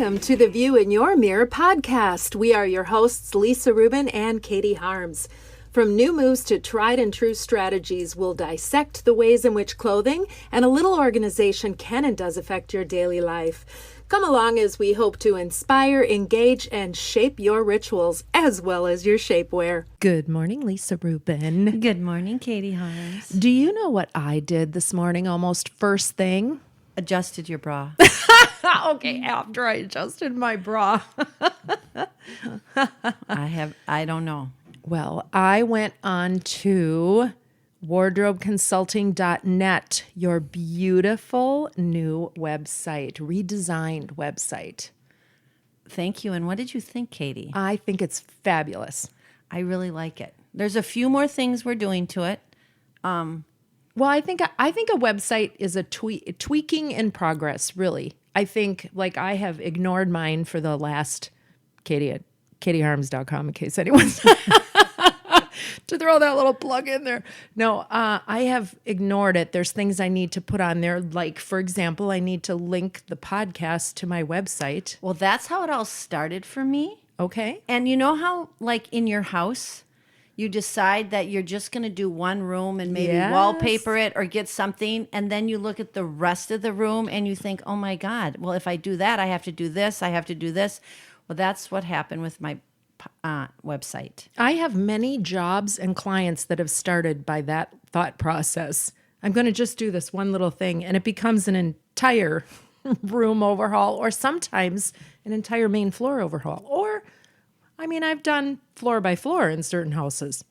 Welcome to the View in Your Mirror podcast. We are your hosts, Lisa Rubin and Katie Harms. From new moves to tried and true strategies, we'll dissect the ways in which clothing and a little organization can and does affect your daily life. Come along as we hope to inspire, engage, and shape your rituals as well as your shapewear. Good morning, Lisa Rubin. Good morning, Katie Harms. Do you know what I did this morning almost first thing? Adjusted your bra. Okay, after I adjusted my bra. I don't know. Well, I went on to wardrobeconsulting.net, your beautiful new website, redesigned website. Thank you. And what did you think, Katie? I think it's fabulous. I really like it. There's a few more things we're doing to it. Well, I think a website is a tweaking in progress, really. I think, like, I have ignored mine for the last, Katie at katieharms.com, in case anyone's to throw that little plug in there. No, I have ignored it. There's things I need to put on there. Like, for example, I need to link the podcast to my website. Well, that's how it all started for me. Okay. And you know how, like, in your house, you decide that you're just going to do one room and maybe wallpaper it or get something, and then you look at the rest of the room and you think, oh my God, well, if I do that, I have to do this, I have to do this. Well, that's what happened with my website. I have many jobs and clients that have started by that thought process. I'm going to just do this one little thing, and it becomes an entire room overhaul, or sometimes an entire main floor overhaul. Or, I mean, I've done floor by floor in certain houses.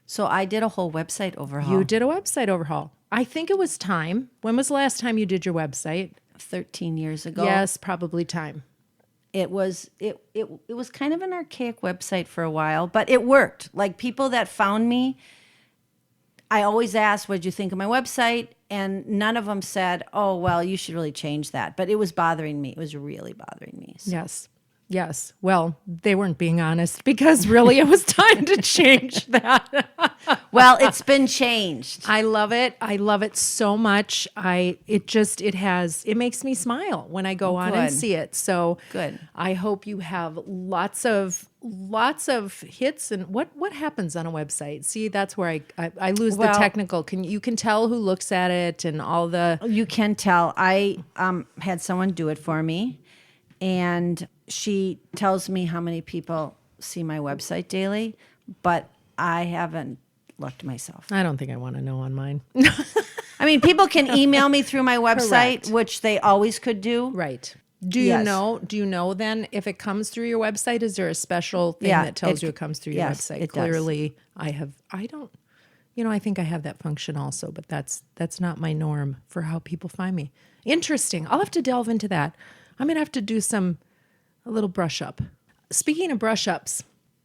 So I did a whole website overhaul. You did a website overhaul. I think it was time. When was the last time you did your website? 13 years ago. Yes, probably time. It was kind of an archaic website for a while, but it worked. Like, people that found me, I always asked, what did you think of my website? And none of them said, oh, well, you should really change that. But it was bothering me. It was really bothering me. So. Yes. Well, they weren't being honest, because really it was time to change that. Well, it's been changed. I love it. I love it so much. It makes me smile when I go on and see it. So good. I hope you have lots of hits. And what happens on a website? See, that's where I lose the technical. You can tell who looks at it and all the. You can tell. I had someone do it for me, and she tells me how many people see my website daily, but I haven't looked myself. I don't think I want to know on mine. I mean, people can email me through my website, Correct. Which they always could do. Right. Do you know then if it comes through your website? Is there a special thing that tells you it comes through your website? It Clearly, does. I think I have that function also, but that's not my norm for how people find me. Interesting. I'll have to delve into that. I'm going to have to do a little brush up. Speaking of brush ups,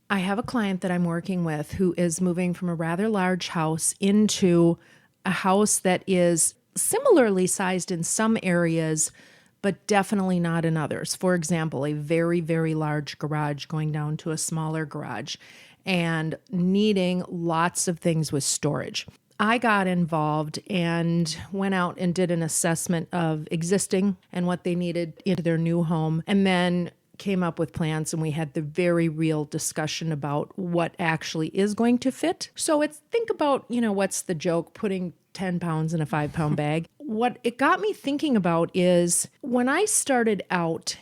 I have a client that I'm working with who is moving from a rather large house into a house that is similarly sized in some areas, but definitely not in others. For example, a very, very large garage going down to a smaller garage and needing lots of things with storage. I got involved and went out and did an assessment of existing and what they needed into their new home, and then came up with plans, and we had the very real discussion about what actually is going to fit. So think about, what's the joke, putting 10 pounds in a 5-pound bag. What it got me thinking about is when I started out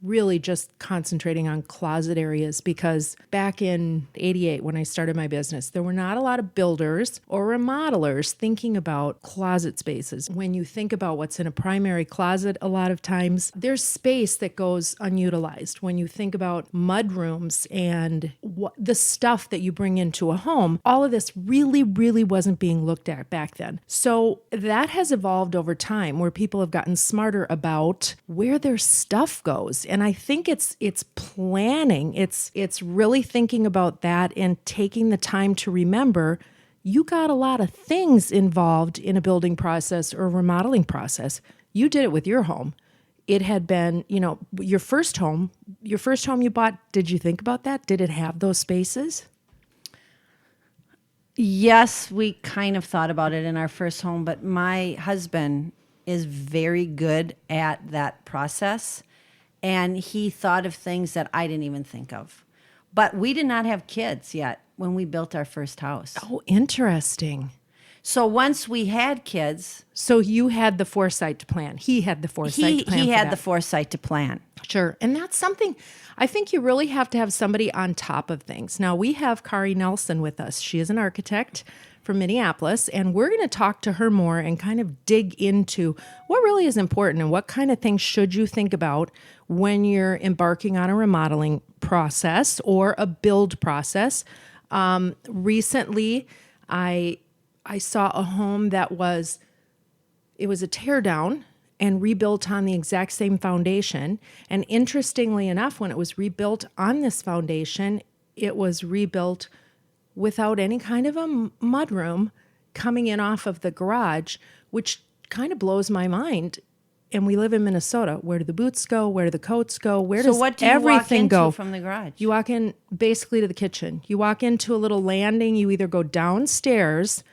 really just concentrating on closet areas, because back in 88, when I started my business, there were not a lot of builders or remodelers thinking about closet spaces. When you think about what's in a primary closet, a lot of times there's space that goes unutilized. When you think about mud rooms and the stuff that you bring into a home, all of this really, really wasn't being looked at back then. So that has evolved over time, where people have gotten smarter about where their stuff goes. And I think it's planning. It's really thinking about that and taking the time to remember you got a lot of things involved in a building process or a remodeling process. You did it with your home. It had been, your first home you bought. Did you think about that? Did it have those spaces? Yes, we kind of thought about it in our first home, but my husband is very good at that process. And he thought of things that I didn't even think of. But we did not have kids yet when we built our first house. Oh, interesting. So once we had kids, So you had the foresight to plan. He had the foresight to plan. he for had that. the foresight to plan. Sure. And that's something I think you really have to have somebody on top of things. Now, we have Kari Nelson with us. She is an architect from Minneapolis, and we're going to talk to her more and kind of dig into what really is important and what kind of things should you think about when you're embarking on a remodeling process or a build process. Recently, I saw a home that was a tear down and rebuilt on the exact same foundation. And interestingly enough, when it was rebuilt on this foundation, it was rebuilt without any kind of a mudroom coming in off of the garage, which kind of blows my mind. And we live in Minnesota. Where do the boots go? Where do the coats go? Where does what do you walk everything into go from the garage? You walk in basically to the kitchen. You walk into a little landing. You either go downstairs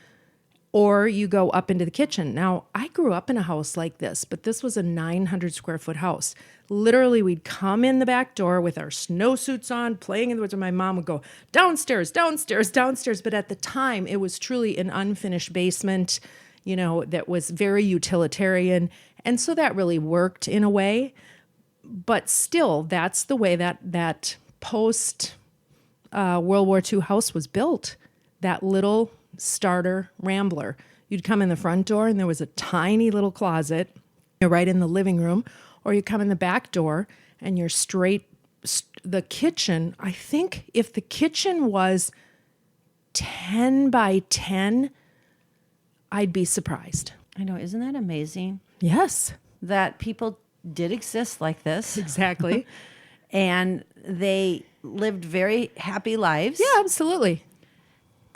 or you go up into the kitchen. Now, I grew up in a house like this, but this was a 900 square foot house. Literally, we'd come in the back door with our snowsuits on, playing in the woods, and my mom would go, downstairs, downstairs, downstairs. But at the time, it was truly an unfinished basement, that was very utilitarian. And so that really worked in a way. But still, that's the way that post World War II house was built. That little starter rambler. You'd come in the front door and there was a tiny little closet right in the living room, or you come in the back door and you're straight. The kitchen, I think if the kitchen was 10 by 10, I'd be surprised. I know. Isn't that amazing? Yes. That people did exist like this. Exactly. And they lived very happy lives. Yeah, absolutely.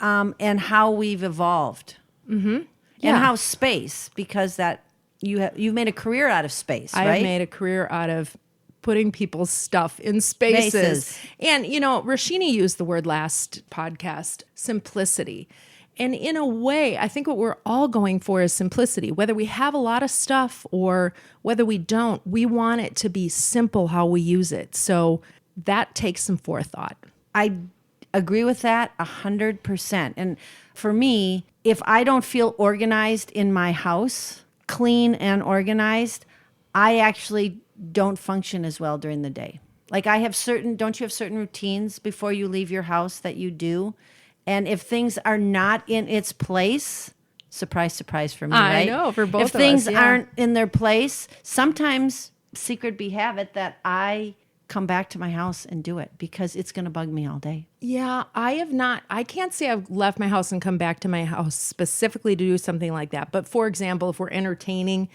And how we've evolved. Mm-hmm. Yeah. And how space, because that you've made a career out of space, right? I have made a career out of putting people's stuff in spaces. And, Rashini used the word last podcast, simplicity. And in a way, I think what we're all going for is simplicity. Whether we have a lot of stuff or whether we don't, we want it to be simple how we use it. So that takes some forethought. I agree with that 100%. And for me, if I don't feel organized in my house, clean and organized, I actually don't function as well during the day. Like don't you have certain routines before you leave your house that you do? And if things are not in its place, surprise, surprise for me, right? I know, for both of us. If things aren't in their place, sometimes secret be habit that I come back to my house and do it because it's going to bug me all day. Yeah, I can't say I've left my house and come back to my house specifically to do something like that. But for example, if we're entertaining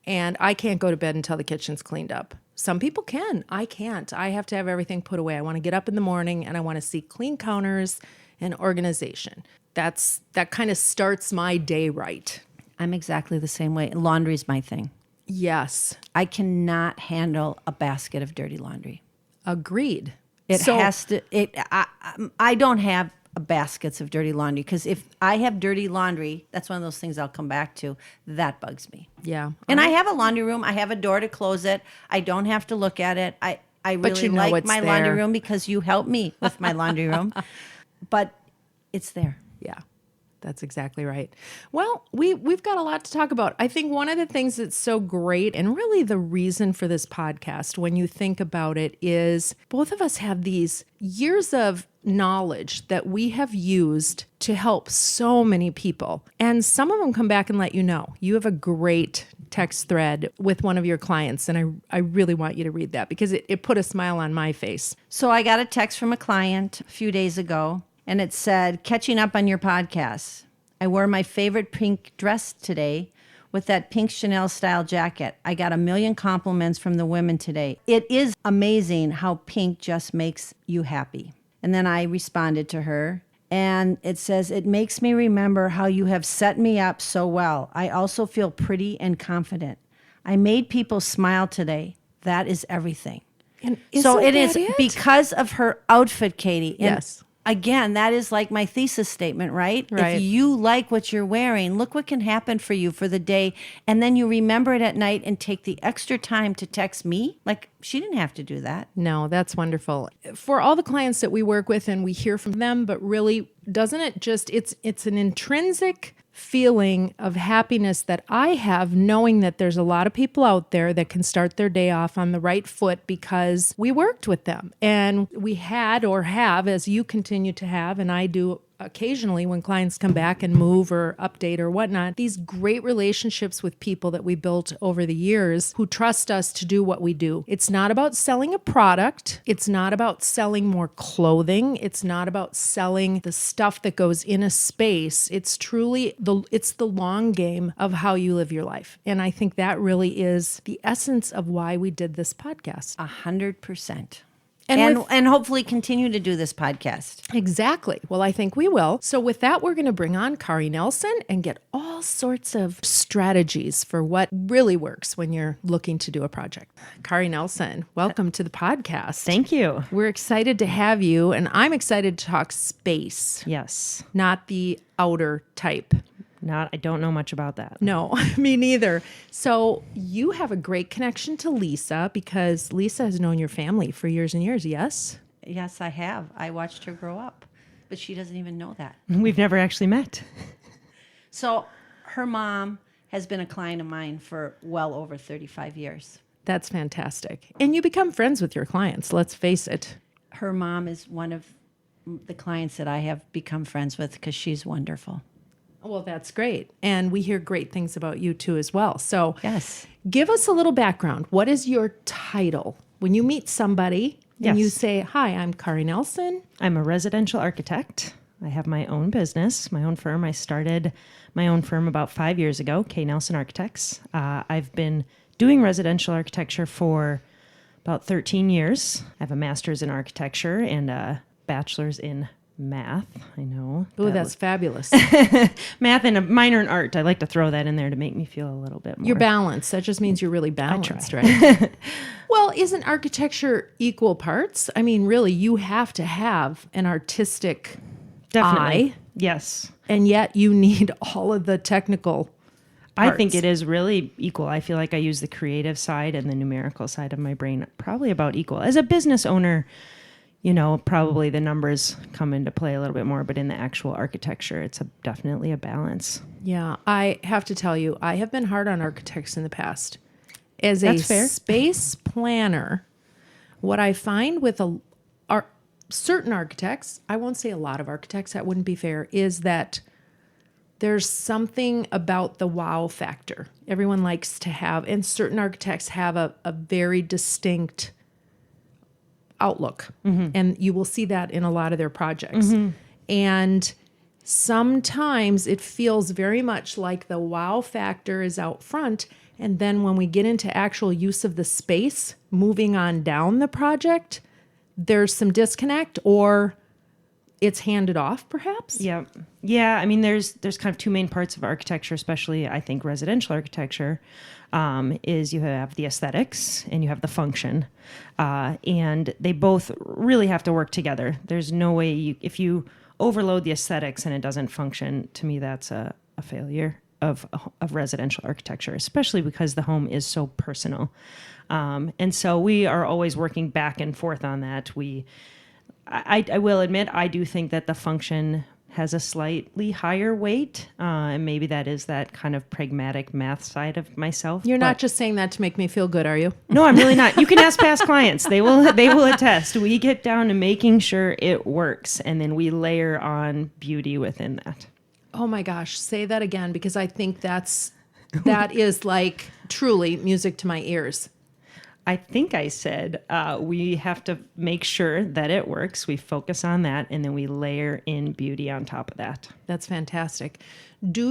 and I can't go to bed until the kitchen's cleaned up. Some people can. I can't. I have to have everything put away. I want to get up in the morning and I want to see clean counters and organization. That kind of starts my day right. I'm exactly the same way. Laundry's my thing. Yes. I cannot handle a basket of dirty laundry. Agreed. I don't have baskets of dirty laundry because if I have dirty laundry, that's one of those things I'll come back to. That bugs me. Yeah. And I have a laundry room. I have a door to close it. I don't have to look at it. I really like my laundry room because you help me with my laundry room. But it's there. Yeah. That's exactly right. Well, we've got a lot to talk about. I think one of the things that's so great, and really the reason for this podcast, when you think about it, is both of us have these years of knowledge that we have used to help so many people. And some of them come back and let you know. You have a great text thread with one of your clients, and I really want you to read that because it put a smile on my face. So I got a text from a client a few days ago. And it said, catching up on your podcast. I wore my favorite pink dress today with that pink Chanel style jacket. I got 1 million compliments from the women today. It is amazing how pink just makes you happy. And then I responded to her and it says, it makes me remember how you have set me up so well. I also feel pretty and confident. I made people smile today. That is everything. And so it is because of her outfit, Katie. And yes. again, that is like my thesis statement, right? Right. If you like what you're wearing, look what can happen for you for the day. And then you remember it at night and take the extra time to text me. Like, she didn't have to do that. No, that's wonderful. For all the clients that we work with and we hear from them, but really, doesn't it just, it's an intrinsic feeling of happiness that I have, knowing that there's a lot of people out there that can start their day off on the right foot because we worked with them and we had or have, as you continue to have, and I do occasionally when clients come back and move or update or whatnot, these great relationships with people that we built over the years who trust us to do what we do. It's not about selling a product. It's not about selling more clothing. It's not about selling the stuff that goes in a space. It's truly it's the long game of how you live your life. And I think that really is the essence of why we did this podcast. 100%. And And hopefully continue to do this podcast. Exactly. Well, I think we will. So with that, we're going to bring on Kari Nelson and get all sorts of strategies for what really works when you're looking to do a project. Kari Nelson, welcome to the podcast. Thank you. We're excited to have you, and I'm excited to talk space, Yes. not the outer type. I don't know much about that. No, me neither. So you have a great connection to Lisa because Lisa has known your family for years and years, yes? Yes, I have. I watched her grow up, but she doesn't even know that. We've never actually met. So her mom has been a client of mine for well over 35 years. That's fantastic. And you become friends with your clients, let's face it. Her mom is one of the clients that I have become friends with because she's wonderful. Well, that's great. And we hear great things about you too as well. So Yes. give us a little background. What is your title? When you meet somebody and you Yes. say, hi, I'm Kari Nelson. I'm a residential architect. I have my own business, my own firm. I started my own firm about 5 years ago, K. Nelson Architects. I've been doing residential architecture for about 13 years. I have a master's in architecture and a bachelor's in math. I know. Oh, that's fabulous. Math and a minor in art. I like to throw that in there to make me feel a little bit more. You're balanced. That just means you're really balanced, right? Well, isn't architecture equal parts? I mean, really, you have to have an artistic Definitely. eye, Yes. and yet you need all of the technical I think parts. it is really equal. I feel like I use the creative side and the numerical side of my brain probably about equal. As a business owner, you know, probably the numbers come into play a little bit more, but in the actual architecture, it's definitely a balance. Yeah, I have to tell you, I have been hard on architects in the past. As That's a fair. space planner, what I find with certain architects, I won't say a lot of architects, that wouldn't be fair, is that there's something about the wow factor. Everyone likes to have, and certain architects have a very distinct outlook. And you will see that in a lot of their projects. And sometimes it feels very much like the wow factor is out front. And then when we get into actual use of the space, moving on down the project, there's some disconnect or it's handed off perhaps. Yeah. Yeah. I mean, there's kind of two main parts of architecture, especially I think residential architecture, is you have the aesthetics and you have the function. And they both really have to work together. There's no way if you overload the aesthetics and it doesn't function, to me, that's a failure of residential architecture, especially because the home is so personal. And so we are always working back and forth on that. I will admit, I do think that the function has a slightly higher weight, and maybe that is that kind of pragmatic math side of myself. You're not but- just saying that to make me feel good, are you? No, I'm really not. You can ask past clients; they will attest. We get down to making sure it works, and then we layer on beauty within that. Oh my gosh, say that again because I think that is like truly music to my ears. I think I said we have to make sure that it works. We focus on that, and then we layer in beauty on top of that. That's fantastic. Would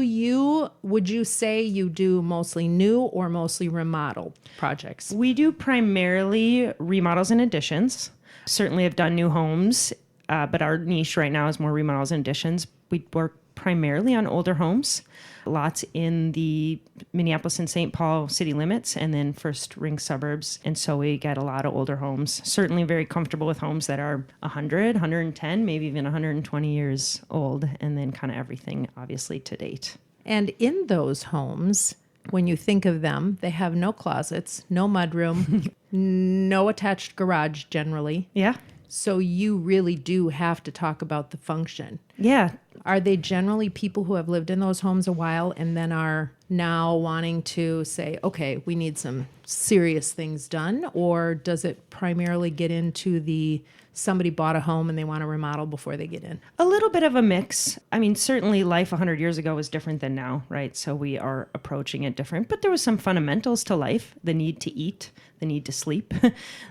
you say you do mostly new or mostly remodel projects? We do primarily remodels and additions. Certainly have done new homes, but our niche right now is more remodels and additions. We work primarily on older homes, lots in the Minneapolis and St. Paul city limits, and then first ring suburbs. And so we get a lot of older homes, certainly very comfortable with homes that are 100, 110, maybe even 120 years old, and then kind of everything, obviously, to date. And in those homes, when you think of them, they have no closets, no mudroom, no attached garage generally. Yeah. So you really do have to talk about the function. Yeah. Are they generally people who have lived in those homes a while and then are now wanting to say, okay, we need some serious things done? Or does it primarily get into the somebody bought a home and they want to remodel before they get in? A little bit of a mix. I mean, certainly life 100 years ago was different than now, right? So we are approaching it different. But there was some fundamentals to life: the need to eat, the need to sleep,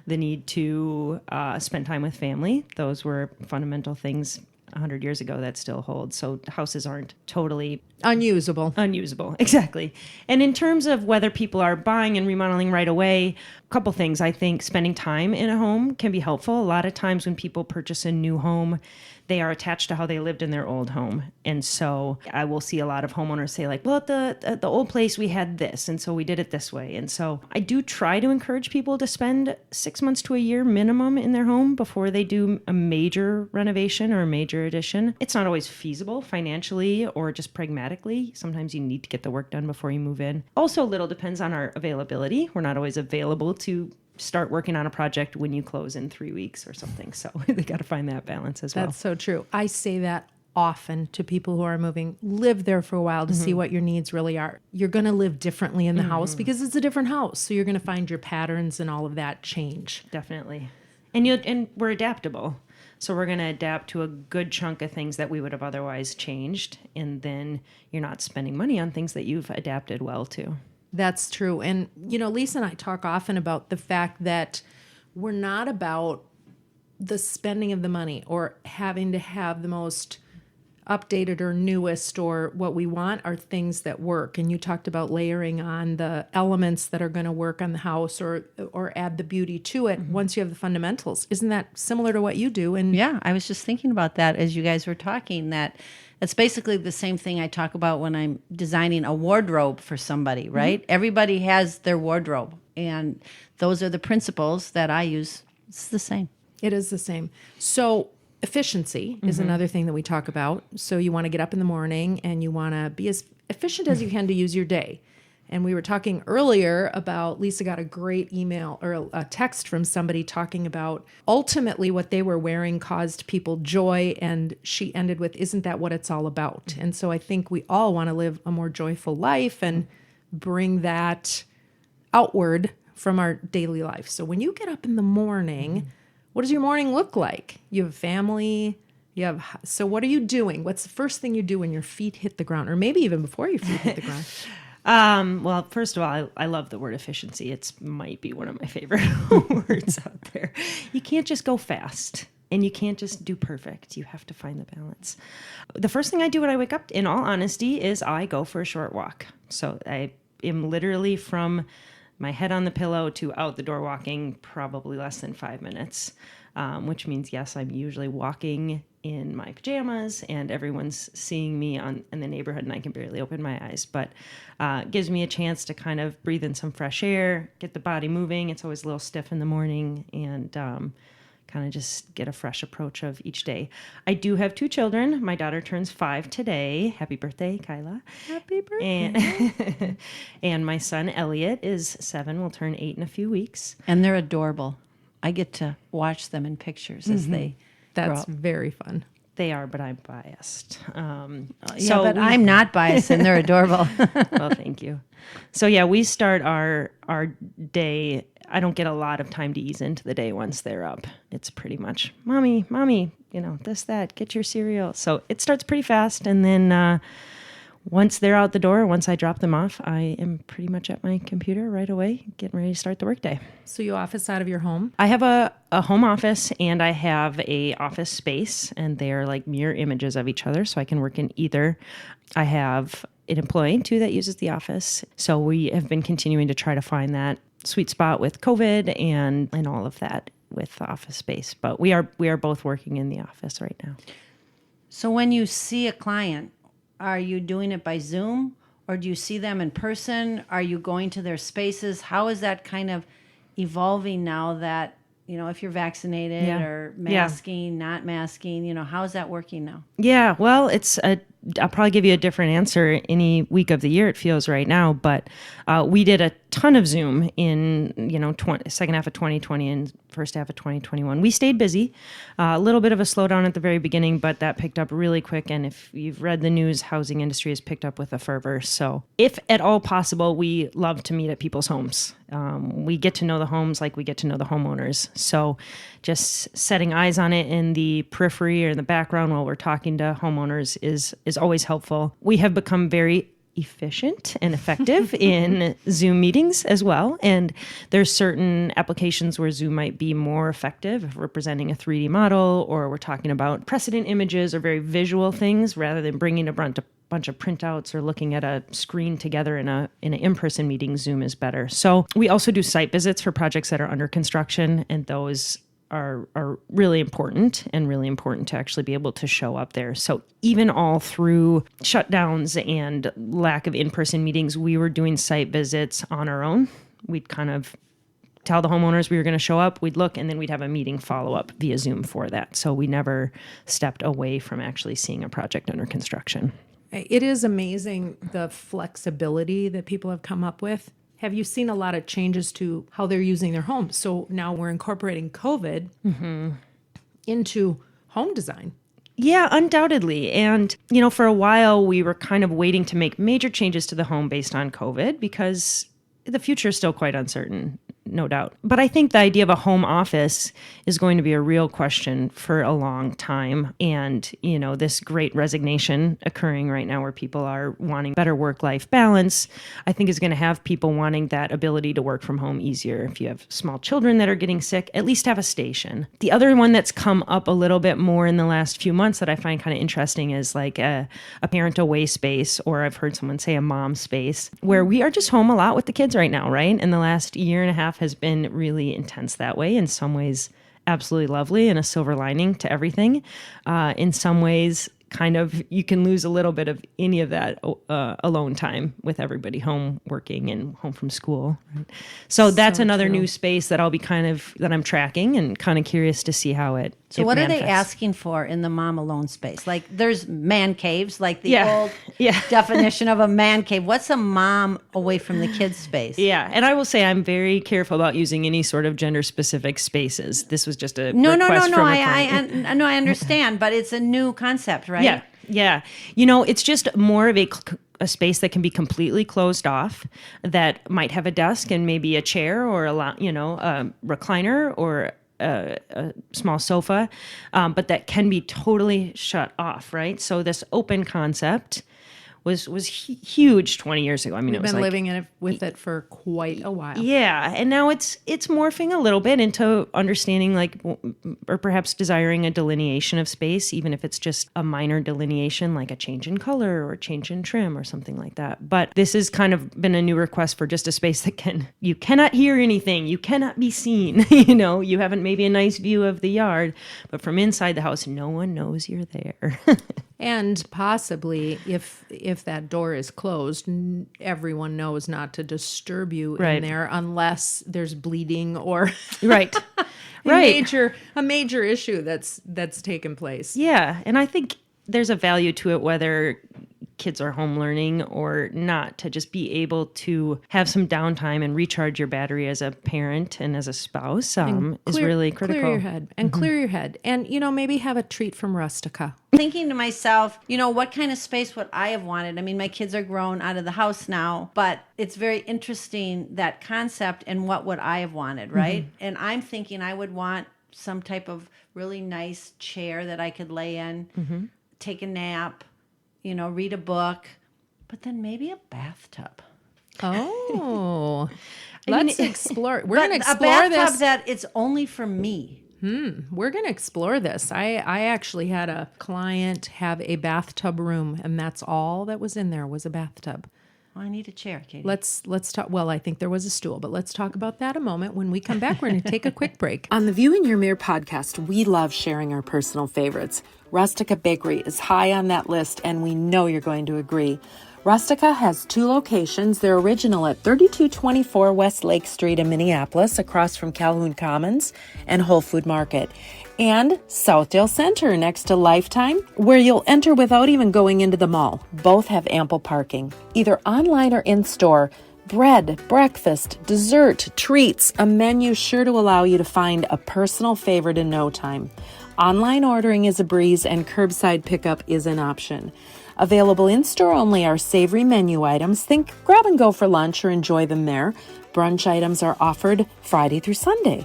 the need to spend time with family. Those were fundamental things 100 years ago that still hold. So houses aren't totally Unusable. Exactly. And in terms of whether people are buying and remodeling right away, a couple things. I think spending time in a home can be helpful. A lot of times when people purchase a new home, they are attached to how they lived in their old home. And so I will see a lot of homeowners say like, well, at the old place we had this, and so we did it this way. And so I do try to encourage people to spend 6 months to a year minimum in their home before they do a major renovation or a major addition. It's not always feasible financially or just pragmatically. Sometimes you need to get the work done before you move in. Also, a little depends on our availability. We're not always available to start working on a project when you close in 3 weeks or something. So they got to find that balance as well. That's so true. I say that often to people who are moving. Live there for a while to see what your needs really are. You're going to live differently in the house because it's a different house. So you're going to find your patterns and all of that change. Definitely. And we're adaptable. So we're going to adapt to a good chunk of things that we would have otherwise changed. And then you're not spending money on things that you've adapted well to. That's true. And, Lisa and I talk often about the fact that we're not about the spending of the money or having to have the most updated or newest, or what we want are things that work. And you talked about layering on the elements that are going to work on the house or add the beauty to it once you have the fundamentals. Isn't that similar to what you do? And Yeah, I was just thinking about that as you guys were talking, that it's basically the same thing I talk about when I'm designing a wardrobe for somebody, right? Everybody has their wardrobe, and those are the principles that I use. It's the same. it is the same. So efficiency is another thing that we talk about. So you want to get up in the morning and you want to be as efficient as you can to use your day. And we were talking earlier about, Lisa got a great email or a text from somebody talking about ultimately what they were wearing caused people joy. And she ended with, isn't that what it's all about? And so I think we all want to live a more joyful life and bring that outward from our daily life. So when you get up in the morning, what does your morning look like? You have family. So what are you doing? What's the first thing you do when your feet hit the ground, or maybe even before your feet hit the ground? Well, first of all, I love the word efficiency. It might be one of my favorite words out there. You can't just go fast and you can't just do perfect. You have to find the balance. The first thing I do when I wake up, in all honesty, is I go for a short walk. So I am literally from my head on the pillow to out the door walking probably less than 5 minutes, which means, yes, I'm usually walking in my pajamas and everyone's seeing me in the neighborhood and I can barely open my eyes, but gives me a chance to kind of breathe in some fresh air, get the body moving. It's always a little stiff in the morning, and kind of just get a fresh approach of each day. I do have 2 children. My daughter turns 5 today. Happy birthday, Kyla. Happy birthday. And my son, Elliot, is 7, will turn 8 in a few weeks. And they're adorable. I get to watch them in pictures as they grow That's up. very fun. They are, but I'm biased. But I'm not biased, and they're adorable. Well, thank you. So yeah, we start our day. I don't get a lot of time to ease into the day once they're up. It's pretty much, mommy, this, that, get your cereal. So it starts pretty fast. And then once they're out the door, once I drop them off, I am pretty much at my computer right away, getting ready to start the workday. So you office out of your home? I have a home office and I have a office space, and they're like mirror images of each other, so I can work in either. I have an employee too that uses the office. So we have been continuing to try to find that sweet spot with COVID and all of that with the office space. But we are both working in the office right now. So when you see a client, are you doing it by Zoom, or do you see them in person? Are you going to their spaces? How is that kind of evolving now that, if you're vaccinated or masking, not masking, how is that working now? Yeah, well, I'll probably give you a different answer any week of the year, it feels right now. But we did a ton of Zoom in, second half of 2020 and first half of 2021. We stayed busy, a little bit of a slowdown at the very beginning, but that picked up really quick. And if you've read the news, housing industry has picked up with a fervor. So if at all possible, we love to meet at people's homes. We get to know the homes like we get to know the homeowners. So just setting eyes on it in the periphery or in the background while we're talking to homeowners is always helpful. We have become very efficient and effective in Zoom meetings as well. And there's certain applications where Zoom might be more effective if we're presenting a 3D model or we're talking about precedent images or very visual things rather than bringing a bunch of printouts or looking at a screen together in an in-person meeting. Zoom is better. So we also do site visits for projects that are under construction, and those are really important to actually be able to show up there. So even all through shutdowns and lack of in-person meetings, we were doing site visits on our own. We'd kind of tell the homeowners we were going to show up, we'd look, and then we'd have a meeting follow-up via Zoom for that. So we never stepped away from actually seeing a project under construction. It is amazing the flexibility that people have come up with. Have you seen a lot of changes to how they're using their homes? So now we're incorporating COVID into home design. Yeah, undoubtedly. And, for a while, we were kind of waiting to make major changes to the home based on COVID because the future is still quite uncertain, no doubt. But I think the idea of a home office is going to be a real question for a long time. And, this great resignation occurring right now where people are wanting better work-life balance, I think is going to have people wanting that ability to work from home easier. If you have small children that are getting sick, at least have a station. The other one that's come up a little bit more in the last few months that I find kind of interesting is like a parent away space, or I've heard someone say a mom space, where we are just home a lot with the kids right now, right? And the last year and a half has been really intense that way. In some ways, absolutely lovely and a silver lining to everything. In some ways, kind of you can lose a little bit of any of that alone time with everybody home working and home from school. Right? So that's another true. new space that that I'm tracking and kind of curious to see how it So what manifests. are they asking for in the mom alone space? Like there's man caves, like the old Yeah. definition of a man cave. What's a mom away from the kids space? Yeah, and I will say I'm very careful about using any sort of gender-specific spaces. This was just a No. request from a I client. I understand, but it's a new concept, right? Yeah. It's just more of a space that can be completely closed off, that might have a desk and maybe a chair or a recliner or a small sofa, but that can be totally shut off, right? So this open concept was huge 20 years ago. I mean, We've it was been like, living with it for quite a while. yeah, and now it's morphing a little bit into understanding or perhaps desiring a delineation of space, even if it's just a minor delineation, like a change in color or a change in trim or something like that. But this has kind of been a new request for just a space that you cannot hear anything, you cannot be seen, you have maybe a nice view of the yard, but from inside the house, no one knows you're there. And possibly, if that door is closed, everyone knows not to disturb you Right. in there unless there's bleeding or Right. a major issue that's taken place. Yeah, and I think there's a value to it whether kids are home learning or not, to just be able to have some downtime and recharge your battery as a parent and as a spouse is really critical. Clear your head and clear your head, and maybe have a treat from Rustica. Thinking to myself, what kind of space would I have wanted? I mean, my kids are grown out of the house now, but it's very interesting, that concept, and what would I have wanted, right? And I'm thinking I would want some type of really nice chair that I could lay in, take a nap, read a book, but then maybe a bathtub. Oh, I mean, let's explore. We're going to a explore bathtub this. that it's only for me. We're going to explore this. I actually had a client have a bathtub room, and that's all that was in there was a bathtub. Oh, I need a chair, Katie. Let's talk. Well, I think there was a stool, but let's talk about that a moment. When we come back, we're going to take a quick break. On the View in Your Mirror podcast, we love sharing our personal favorites. Rustica Bakery is high on that list, and we know you're going to agree. Rustica has 2 locations. They're original at 3224 West Lake Street in Minneapolis, across from Calhoun Commons and Whole Food Market, and Southdale Center next to Lifetime, where you'll enter without even going into the mall. Both have ample parking, either online or in-store. Bread, breakfast, dessert, treats, a menu sure to allow you to find a personal favorite in no time. Online ordering is a breeze, and curbside pickup is an option. Available in-store only are savory menu items. Think grab and go for lunch or enjoy them there. Brunch items are offered Friday through Sunday.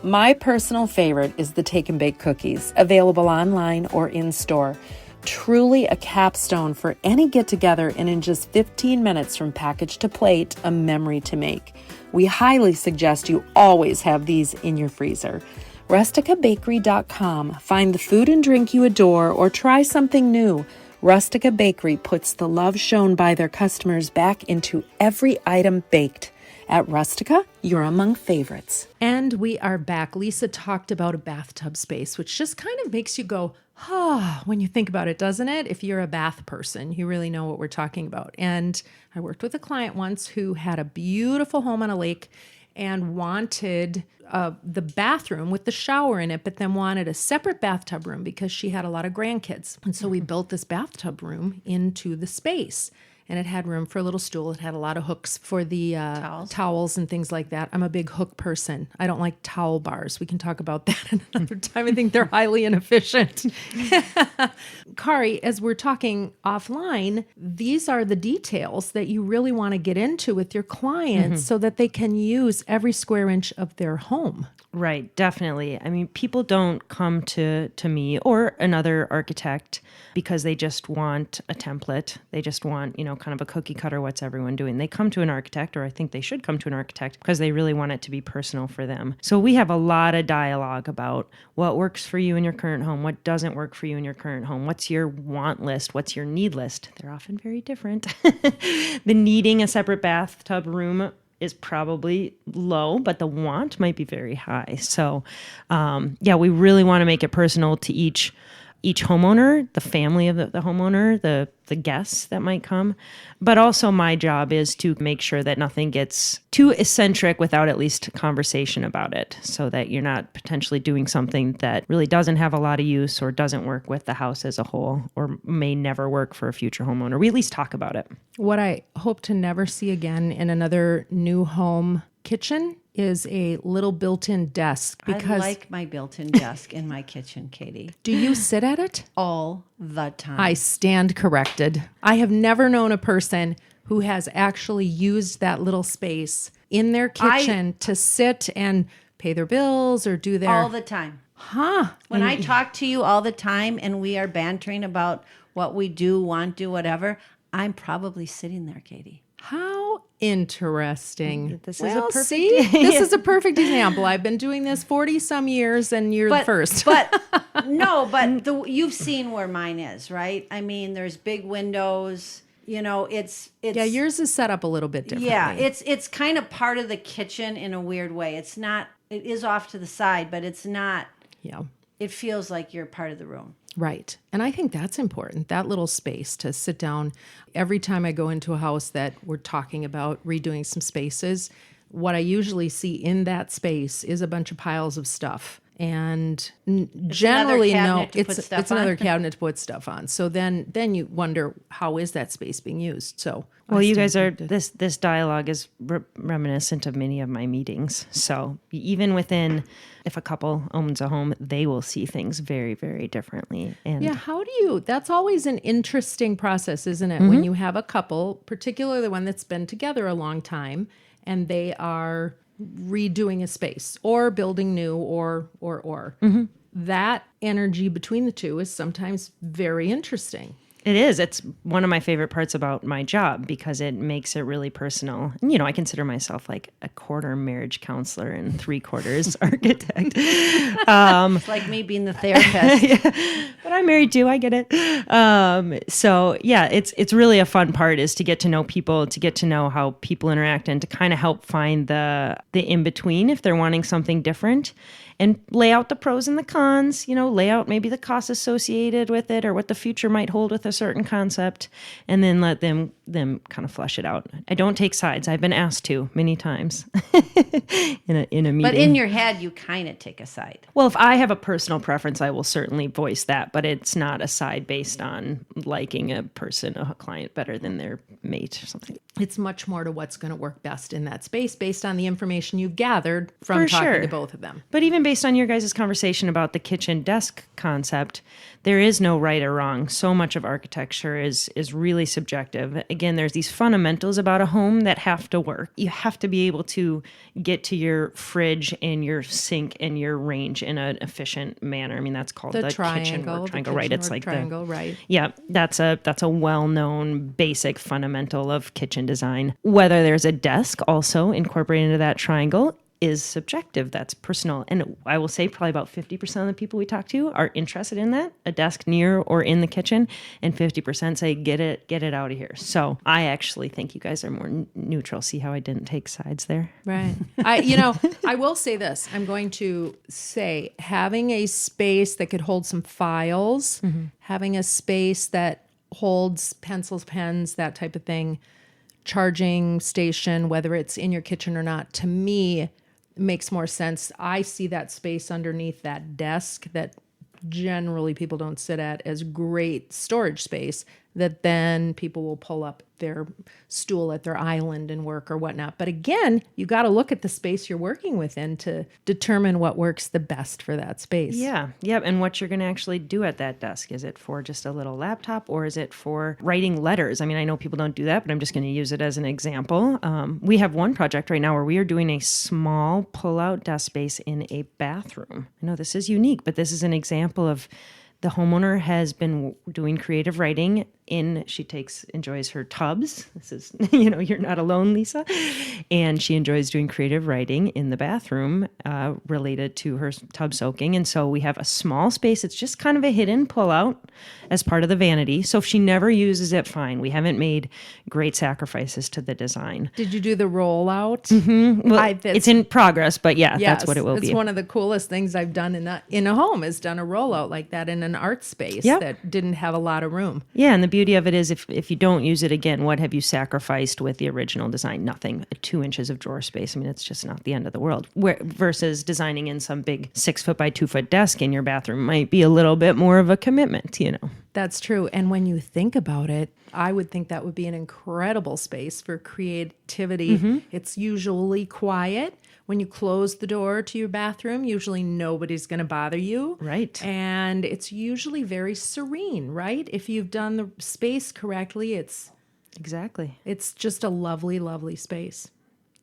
My personal favorite is the Take and Bake cookies, available online or in-store. Truly a capstone for any get-together, and in just 15 minutes from package to plate, a memory to make. We highly suggest you always have these in your freezer. RusticaBakery.com. Find the food and drink you adore, or try something new. Rustica Bakery puts the love shown by their customers back into every item baked. At Rustica, you're among favorites. And we are back. Lisa talked about a bathtub space, which just kind of makes you go, when you think about it, doesn't it? If you're a bath person, you really know what we're talking about. And I worked with a client once who had a beautiful home on a lake and wanted the bathroom with the shower in it, but then wanted a separate bathtub room because she had a lot of grandkids. And so we built this bathtub room into the space. And it had room for a little stool. It had a lot of hooks for the towels and things like that. I'm a big hook person. I don't like towel bars. We can talk about that another time. I think they're highly inefficient. Kari, as we're talking offline, these are the details that you really want to get into with your clients so that they can use every square inch of their home. Right, definitely. I mean, people don't come to me or another architect because they just want a template. They just want, kind of a cookie cutter, what's everyone doing? They come to an architect, or I think they should come to an architect because they really want it to be personal for them. So we have a lot of dialogue about what works for you in your current home, what doesn't work for you in your current home, what's your want list, what's your need list. They're often very different. The needing a separate bathtub room is probably low, but the want might be very high. So, we really want to make it personal to each homeowner, the family of the homeowner, the guests that might come. But also my job is to make sure that nothing gets too eccentric without at least conversation about it, so that you're not potentially doing something that really doesn't have a lot of use or doesn't work with the house as a whole, or may never work for a future homeowner. We at least talk about it. What I hope to never see again in another new home kitchen is a little built-in desk. Because I like my built-in desk in my kitchen, Katie. Do you sit at it? All the time. I stand corrected. I have never known a person who has actually used that little space in their kitchen to sit and pay their bills or do their... All the time. When I talk to you all the time and we are bantering about what we do, want, do, whatever, I'm probably sitting there, Katie. How interesting. This is a perfect this is a perfect example. I've been doing this 40 some years and you're the first. But you've seen where mine is, right? I mean, there's big windows, it's yeah, yours is set up a little bit differently. Yeah, it's kind of part of the kitchen in a weird way. It is off to the side, but it's not. Yeah. It feels like you're part of the room. Right. And I think that's important, that little space to sit down. Every time I go into a house that we're talking about redoing some spaces, what I usually see in that space is a bunch of piles of stuff. And generally, no, it's another cabinet to put stuff on. So then you wonder, how is that space being used? So, well, you guys are this dialogue is reminiscent of many of my meetings. So even within, if a couple owns a home, they will see things very, very differently. And yeah, how do you? That's always an interesting process, isn't it? When you have a couple, particularly one that's been together a long time, and they are redoing a space or building new or that energy between the two is sometimes very interesting. It is. It's one of my favorite parts about my job because it makes it really personal. And, you know, I consider myself like a quarter marriage counselor and 3/4 architect. It's like me being the therapist. Yeah. But I'm married too. I get it. So yeah, it's really a fun part is to get to know people, to get to know how people interact, and to kind of help find the in between if they're wanting something different, and lay out the pros and the cons. You know, lay out maybe the costs associated with it or what the future might hold with a certain concept, and then let them kind of flesh it out. I don't take sides. I've been asked to many times in a meeting. But in your head, you kind of take a side. Well, if I have a personal preference, I will certainly voice that, but it's not a side based on liking a person, a client better than their mate or something. It's much more to what's going to work best in that space based on the information you've gathered from For talking sure. to both of them. But even based on your guys' conversation about the kitchen desk concept, there is no right or wrong. So much of architecture is really subjective. Again, there's these fundamentals about a home that have to work. You have to be able to get to your fridge and your sink and your range in an efficient manner. I mean, that's called the kitchen work triangle, right? It's like triangle, right? Yeah, that's a well-known basic fundamental of kitchen design. Whether there's a desk also incorporated into that triangle is subjective. That's personal. And I will say probably about 50% of the people we talk to are interested in that, a desk near or in the kitchen, and 50% say, get it out of here. So I actually think you guys are more neutral. See how I didn't take sides there? Right. I will say this. I'm going to say having a space that could hold some files, having a space that holds pencils, pens, that type of thing, charging station, whether it's in your kitchen or not, to me, makes more sense. I see that space underneath that desk that generally people don't sit at as great storage space that then people will pull up their stool at their island and work or whatnot. But again, you got to look at the space you're working within to determine what works the best for that space. Yeah. Yep. And what you're going to actually do at that desk. Is it for just a little laptop or is it for writing letters? I mean, I know people don't do that, but I'm just going to use it as an example. We have one project right now where we are doing a small pull-out desk space in a bathroom. I know this is unique, but this is an example of the homeowner has been doing creative writing she enjoys her tubs. This is, you're not alone, Lisa. And she enjoys doing creative writing in the bathroom related to her tub soaking. And so we have a small space. It's just kind of a hidden pullout as part of the vanity. So if she never uses it, fine. We haven't made great sacrifices to the design. Did you do the rollout? Mm-hmm. Well, it's in progress, but yes, that's what it will be. It's one of the coolest things I've done in a home is done a rollout like that in an art space that didn't have a lot of room. Yeah, and the beauty of it is if you don't use it again, what have you sacrificed with the original design? Nothing. 2 inches of drawer space. I mean, it's just not the end of the world. Versus designing in some big 6 foot by 2 foot desk in your bathroom might be a little bit more of a commitment, That's true. And when you think about it, I would think that would be an incredible space for creativity. Mm-hmm. It's usually quiet. When you close the door to your bathroom, usually nobody's going to bother you. Right. And it's usually very serene, right? If you've done the space correctly, it's just a lovely, lovely space.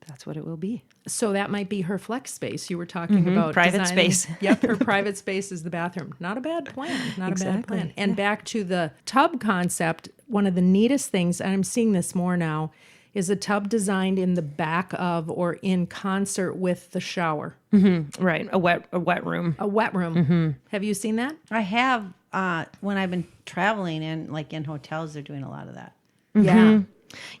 That's what it will be. So that might be her flex space you were talking about. Private designing. space. Yep, her private space is the bathroom. Not a bad plan. Not a bad plan. And back to the tub concept, one of the neatest things, and I'm seeing this more now, is a tub designed in the back of or in concert with the shower. Mm-hmm. Right, a wet room. A wet room. Mm-hmm. Have you seen that? I have when I've been traveling and like in hotels, they're doing a lot of that. Mm-hmm. Yeah.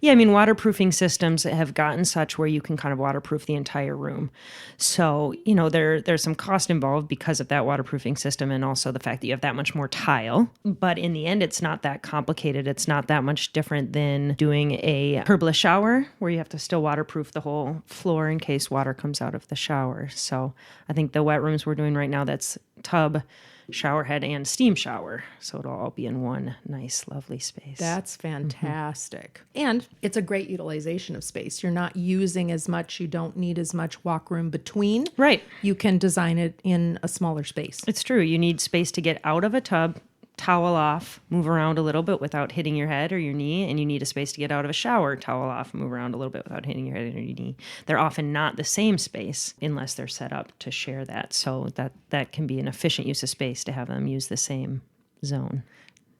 Yeah, I mean, waterproofing systems have gotten such where you can kind of waterproof the entire room. So, there's some cost involved because of that waterproofing system and also the fact that you have that much more tile. But in the end, it's not that complicated. It's not that much different than doing a pergola shower where you have to still waterproof the whole floor in case water comes out of the shower. So I think the wet rooms we're doing right now, that's tub, shower head, and steam shower. So it'll all be in one nice, lovely space. That's fantastic. Mm-hmm. And it's a great utilization of space. You're not using as much. You don't need as much walk room between. Right. You can design it in a smaller space. It's true. You need space to get out of a tub, towel off, move around a little bit without hitting your head or your knee, and you need a space to get out of a shower, towel off, move around a little bit without hitting your head or your knee. They're often not the same space unless they're set up to share that. So that can be an efficient use of space to have them use the same zone.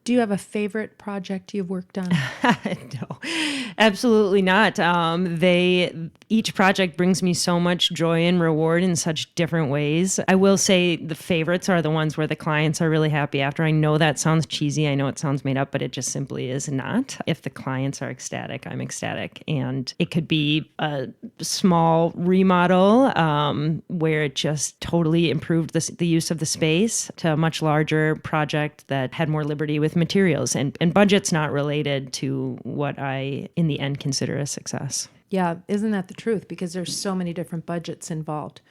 Do you have a favorite project you've worked on? No, absolutely not. Each project brings me so much joy and reward in such different ways. I will say the favorites are the ones where the clients are really happy after. I know that sounds cheesy. I know it sounds made up, but it just simply is not. If the clients are ecstatic, I'm ecstatic. And it could be a small remodel where it just totally improved the use of the space, to a much larger project that had more liberty with materials, and budget's not related to what I in the end consider a success. Yeah, isn't that the truth? Because there's so many different budgets involved.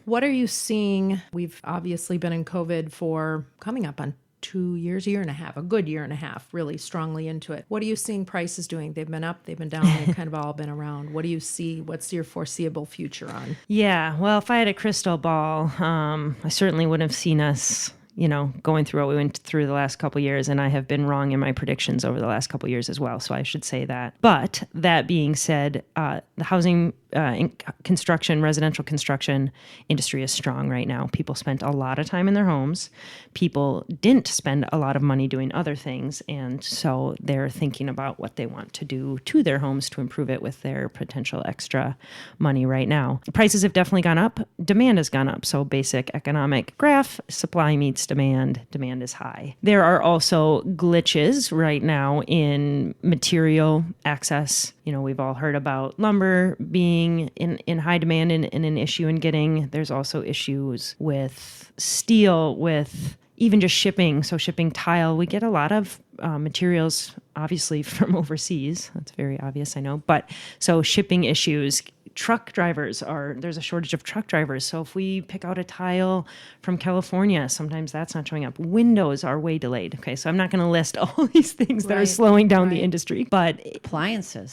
What are you seeing? We've obviously been in COVID for coming up on 2 years, a year and a half, a good year and a half, really strongly into it. What are you seeing prices doing? They've been up, they've been down, they've kind of all been around. What do you see? What's your foreseeable future on? Yeah, well, if I had a crystal ball, I certainly would have seen us going through what we went through the last couple of years, and I have been wrong in my predictions over the last couple of years as well, so I should say that. But that being said, the housing residential construction industry is strong right now. People spent a lot of time in their homes. People didn't spend a lot of money doing other things, and so they're thinking about what they want to do to their homes to improve it with their potential extra money right now. Prices have definitely gone up. Demand has gone up. So basic economic graph, supply meets demand. Demand is high. There are also glitches right now in material access. We've all heard about lumber being in high demand and an issue in getting. There's also issues with steel, with even just shipping. So shipping tile, we get a lot of materials, obviously, from overseas. That's very obvious, I know. But so shipping issues. There's a shortage of truck drivers. So if we pick out a tile from California, sometimes that's not showing up. Windows are way delayed. Okay, so I'm not going to list all these things that are slowing down the industry, but appliances,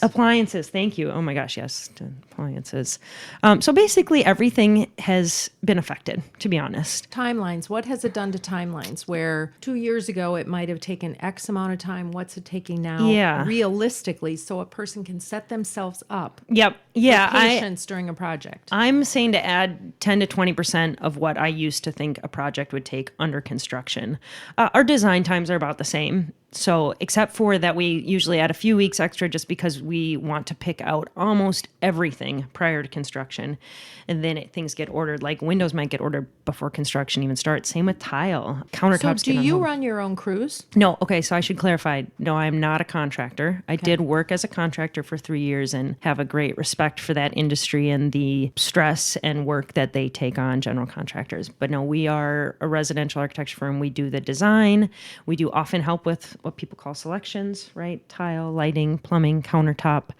thank you. Oh my gosh, yes, appliances. So basically everything has been affected, to be honest. Timelines. What has it done to timelines where 2 years ago it might have taken X amount of time? What's it taking now realistically so a person can set themselves up? Yep. Yeah. During a project. I'm saying to add 10 to 20% of what I used to think a project would take under construction. Our design times are about the same. So except for that, we usually add a few weeks extra just because we want to pick out almost everything prior to construction. And then things get ordered, like windows might get ordered before construction even starts. Same with tile. Countertops. So do you run your own crews? No. Okay. So I should clarify. No, I'm not a contractor. I did work as a contractor for 3 years and have a great respect for that industry and the stress and work that they take on, general contractors. But no, we are a residential architecture firm. We do the design. We do often help with what people call selections, right? Tile, lighting, plumbing, countertop.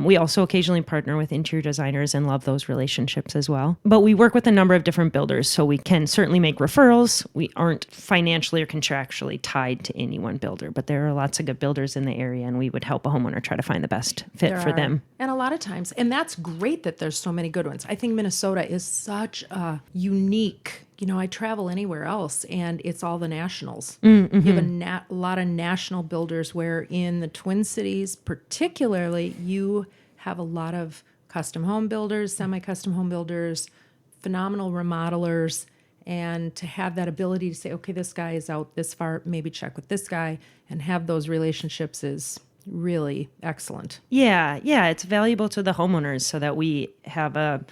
We also occasionally partner with interior designers and love those relationships as well. But we work with a number of different builders, so we can certainly make referrals. We aren't financially or contractually tied to any one builder, but there are lots of good builders in the area, and we would help a homeowner try to find the best fit for them. And a lot of times, and that's great that there's so many good ones. I think Minnesota is such a unique, I travel anywhere else and it's all the nationals. Mm-hmm. You have a lot of national builders where in the Twin Cities particularly, you have a lot of custom home builders, semi-custom home builders, phenomenal remodelers, and to have that ability to say, okay, this guy is out this far, maybe check with this guy, and have those relationships is really excellent. Yeah, it's valuable to the homeowners so that we have a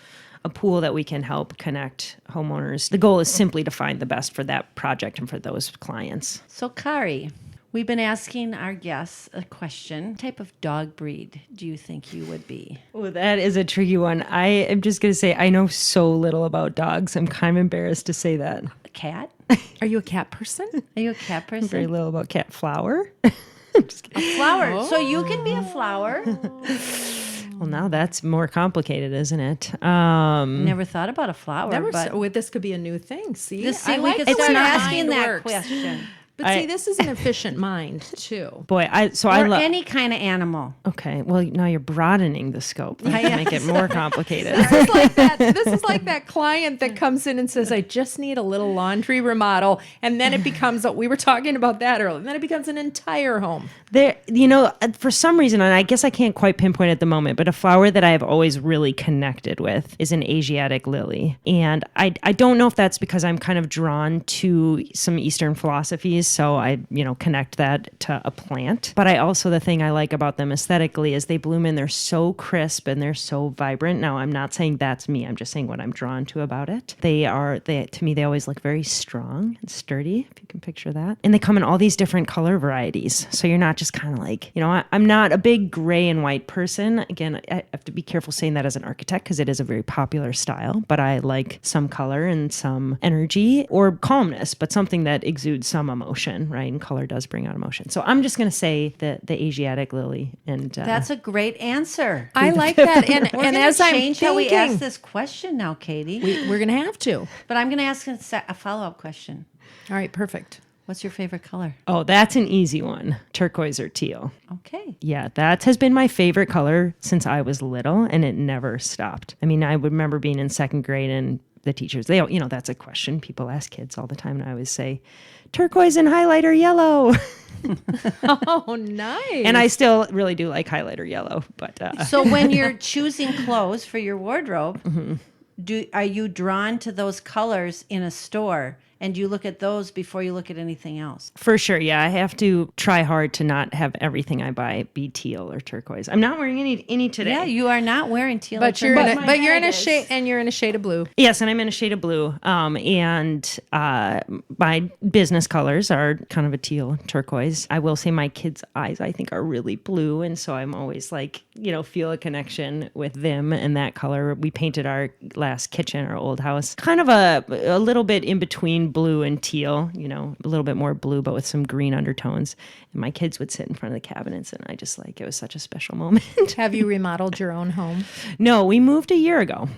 pool that we can help connect homeowners. The goal is simply to find the best for that project and for those clients. So, Kari, we've been asking our guests a question. What type of dog breed do you think you would be? Oh, that is a tricky one. I am just going to say I know so little about dogs. I'm kind of embarrassed to say that. A cat? Are you a cat person? Are you a cat person? Very little about cat flower. Just kidding. A flower. Oh. So you can be a flower. Well, now that's more complicated, isn't it? Never thought about a flower. This could be a new thing. See, we could start asking that question. But this is an efficient mind too. Boy, any kind of animal. Okay, well now you're broadening the scope. You make it more complicated. This is like that client that comes in and says, "I just need a little laundry remodel," and then it becomes. We were talking about that earlier. And then it becomes an entire home. There, for some reason, and I guess I can't quite pinpoint at the moment, but a flower that I have always really connected with is an Asiatic lily, and I don't know if that's because I'm kind of drawn to some Eastern philosophies. so I, connect that to a plant. But the thing I like about them aesthetically is they bloom and they're so crisp and they're so vibrant. Now, I'm not saying that's me. I'm just saying what I'm drawn to about it. To me, they always look very strong and sturdy, if you can picture that. And they come in all these different color varieties. So you're not just kind of like, I'm not a big gray and white person. Again, I have to be careful saying that as an architect because it is a very popular style, but I like some color and some energy or calmness, but something that exudes some emotion, right? And color does bring out emotion. So I'm just going to say the Asiatic lily. And that's a great answer. I like that. We're And gonna as I'm change thinking, how we ask this question now, Katie. we're going to have to. But I'm going to ask a follow-up question. All right, perfect. What's your favorite color? Oh, that's an easy one. Turquoise or teal. Okay. Yeah, that has been my favorite color since I was little, and it never stopped. I mean, I would remember being in second grade and the teachers, that's a question people ask kids all the time. And I always say, turquoise and highlighter yellow. Oh, nice. And I still really do like highlighter yellow. But So when you're choosing clothes for your wardrobe, are you drawn to those colors in a store? And you look at those before you look at anything else? For sure, yeah. I have to try hard to not have everything I buy be teal or turquoise. I'm not wearing any today. Yeah, you are not wearing teal. But you're in a shade, and you're in a shade of blue. Yes, and I'm in a shade of blue. And my business colors are kind of a teal turquoise. I will say my kids' eyes, I think, are really blue, and so I'm always like, feel a connection with them and that color. We painted our last kitchen, our old house, kind of a little bit in between blue and teal, a little bit more blue, but with some green undertones. And my kids would sit in front of the cabinets, and I just it was such a special moment. Have you remodeled your own home? No, we moved a year ago.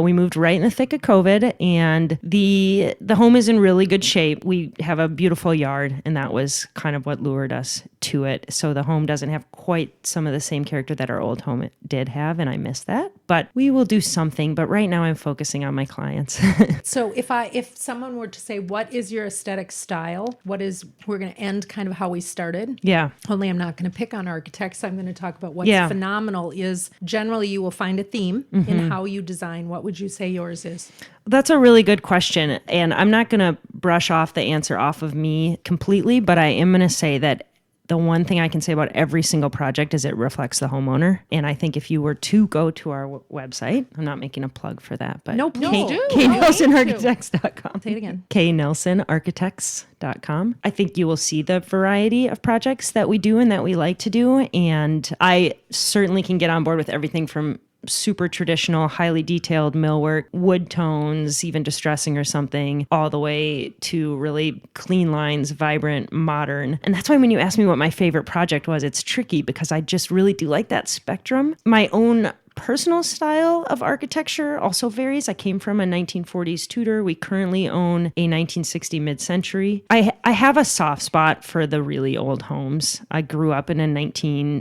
We moved right in the thick of COVID, and the home is in really good shape. We have a beautiful yard, and that was kind of what lured us to it. So the home doesn't have quite some of the same character that our old home did have, and I miss that. But we will do something. But right now I'm focusing on my clients. So if someone were to say, what is your aesthetic style? We're going to end kind of how we started. Yeah. Only I'm not going to pick on architects. I'm going to talk about what's phenomenal is generally you will find a theme in how you design. What would you say yours is? That's a really good question. And I'm not going to brush off the answer off of me completely, but I am going to say that the one thing I can say about every single project is it reflects the homeowner. And I think if you were to go to our website, I'm not making a plug for that, but KNelsonArchitects.com. Say it again. KNelsonArchitects.com. I think you will see the variety of projects that we do and that we like to do. And I certainly can get on board with everything from super traditional, highly detailed millwork, wood tones, even distressing or something, all the way to really clean lines, vibrant, modern. And that's why when you ask me what my favorite project was, it's tricky because I just really do like that spectrum. My own personal style of architecture also varies. I came from a 1940s Tudor. We currently own a 1960 mid-century. I have a soft spot for the really old homes. I grew up in a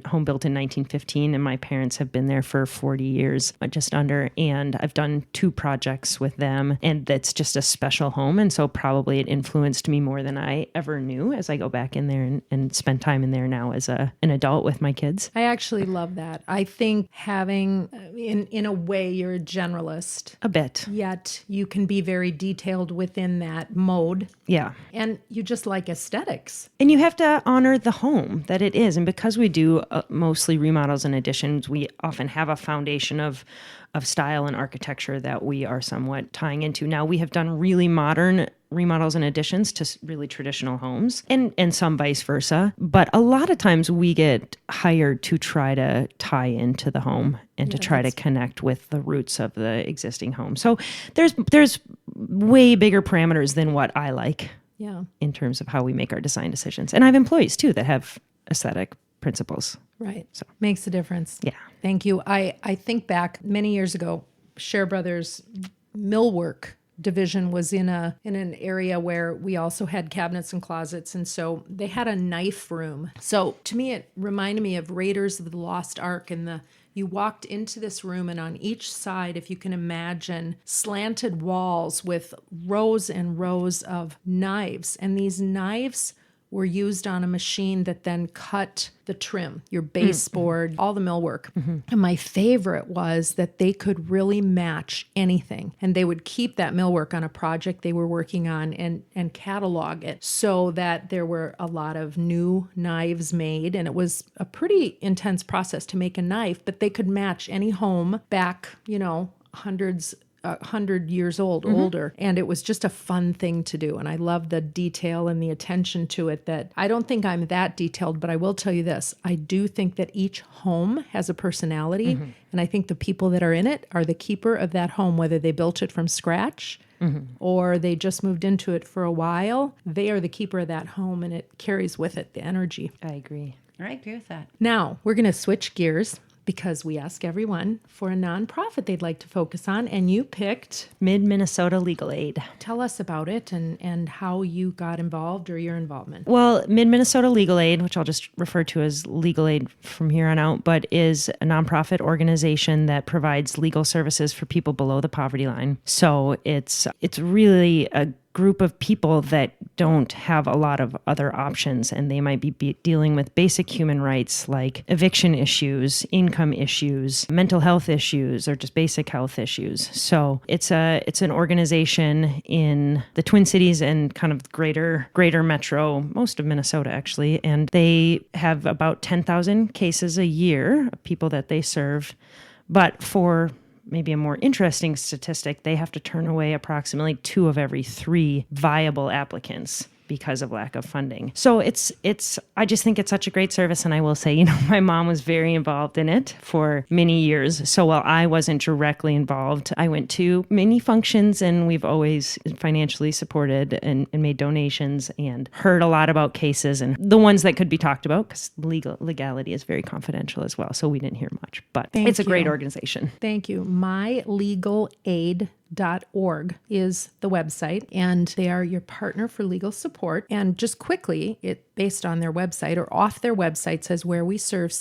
home built in 1915, and my parents have been there for 40 years, just under. And I've done 2 projects with them, and that's just a special home. And so probably it influenced me more than I ever knew as I go back in there and spend time in there now as an adult with my kids. I actually love that. I think having in a way, you're a generalist. A bit. Yet you can be very detailed within that mode. Yeah. And you just like aesthetics. And you have to honor the home that it is. And because we do mostly remodels and additions, we often have a foundation of style and architecture that we are somewhat tying into. Now, we have done really modern remodels and additions to really traditional homes and some vice versa. But a lot of times we get hired to try to tie into the home and to try to connect with the roots of the existing home. So there's way bigger parameters than what I like in terms of how we make our design decisions. And I have employees too that have aesthetic principles. Right. So makes a difference. Yeah. Thank you. I think back many years ago, Share Brothers millwork division was in an area where we also had cabinets and closets, and so they had a knife room. So to me, it reminded me of Raiders of the Lost Ark, and you walked into this room, and on each side, if you can imagine, slanted walls with rows and rows of knives, and these knives were used on a machine that then cut the trim, your baseboard, all the millwork. And my favorite was that they could really match anything. And they would keep that millwork on a project they were working on and catalog it so that there were a lot of new knives made. And it was a pretty intense process to make a knife, but they could match any home back, 100 years old, older. And it was just a fun thing to do. And I love the detail and the attention to it that I don't think I'm that detailed, but I will tell you this. I do think that each home has a personality. And I think the people that are in it are the keeper of that home, whether they built it from scratch or they just moved into it for a while. They are the keeper of that home, and it carries with it the energy. I agree. I agree with that. Now, we're going to switch gears because we ask everyone for a nonprofit they'd like to focus on, and you picked Mid-Minnesota Legal Aid. Tell us about it and how you got involved or your involvement. Well, Mid-Minnesota Legal Aid, which I'll just refer to as Legal Aid from here on out, but is a nonprofit organization that provides legal services for people below the poverty line. So it's really a group of people that don't have a lot of other options, and they might be dealing with basic human rights like eviction issues, income issues, mental health issues, or just basic health issues. So it's an organization in the Twin Cities and kind of greater metro, most of Minnesota actually, and they have about 10,000 cases a year of people that they serve. But for maybe a more interesting statistic, they have to turn away approximately 2 of every 3 viable applicants because of lack of funding. So I just think it's such a great service. And I will say, my mom was very involved in it for many years. So while I wasn't directly involved, I went to many functions, and we've always financially supported and made donations and heard a lot about cases, and the ones that could be talked about, because legality is very confidential as well. So we didn't hear much, but it's a great organization. Thank you. mylegalaid.org is the website, and they are your partner for legal support. And just quickly, it based on their website or off their website says where we serve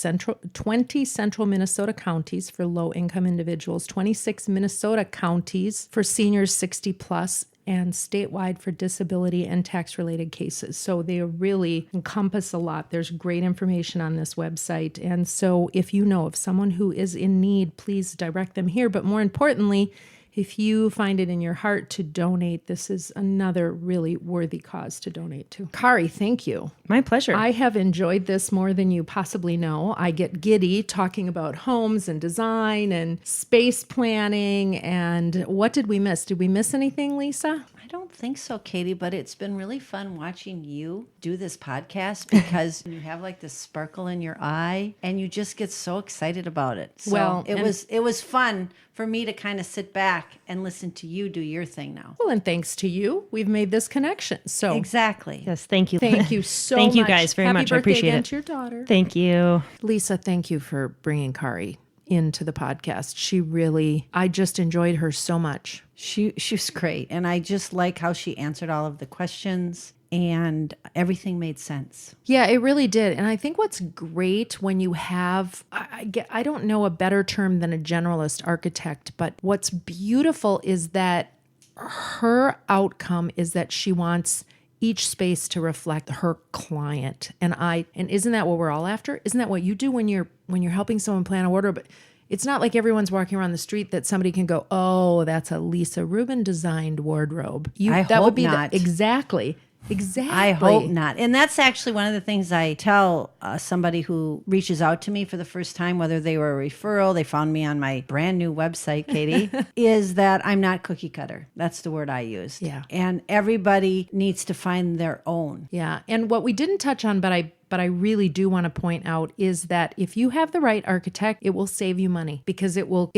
20 central Minnesota counties for low-income individuals, 26 Minnesota counties for seniors 60 plus, and statewide for disability and tax-related cases. So they really encompass a lot. There's great information on this website. And so if you know of someone who is in need, please direct them here. But more importantly, if you find it in your heart to donate, this is another really worthy cause to donate to. Kari, thank you. My pleasure. I have enjoyed this more than you possibly know. I get giddy talking about homes and design and space planning. And what did we miss? Did we miss anything, Lisa? I don't think so, Katie, but it's been really fun watching you do this podcast because you have like this sparkle in your eye and you just get so excited about it. So it was fun for me to kind of sit back and listen to you do your thing now. Well, and thanks to you, we've made this connection. So exactly. Yes, thank you. Thank you so much. Thank you guys very much. I appreciate it. To your daughter. Thank you. Lisa, thank you for bringing Kari into the podcast. I just enjoyed her so much. She was great. And I just like how she answered all of the questions and everything made sense. Yeah, it really did. And I think what's great when you have, I don't know a better term than a generalist architect, but what's beautiful is that her outcome is that she wants each space to reflect her client. And isn't that what we're all after? Isn't that what you do when you're helping someone plan a wardrobe? But it's not like everyone's walking around the street that somebody can go, oh, that's a Lisa Rubin designed wardrobe. I hope not. Exactly. I hope not. And that's actually one of the things I tell somebody who reaches out to me for the first time, whether they were a referral, they found me on my brand new website, Katie, is that I'm not cookie cutter. That's the word I used. Yeah. And everybody needs to find their own. Yeah. And what we didn't touch on, but I really do want to point out is that if you have the right architect, it will save you money because it will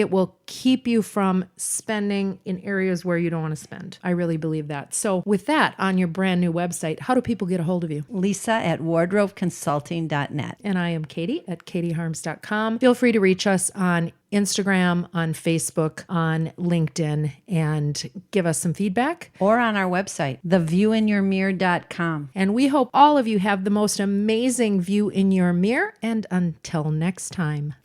keep you from spending in areas where you don't want to spend. I really believe that. So with that on your brand new website, how do people get a hold of you? Lisa at wardrobeconsulting.net. And I am Katie at katieharms.com. Feel free to reach us on Instagram, on Facebook, on LinkedIn, and give us some feedback. Or on our website, theviewinyourmirror.com. And we hope all of you have the most amazing view in your mirror. And until next time.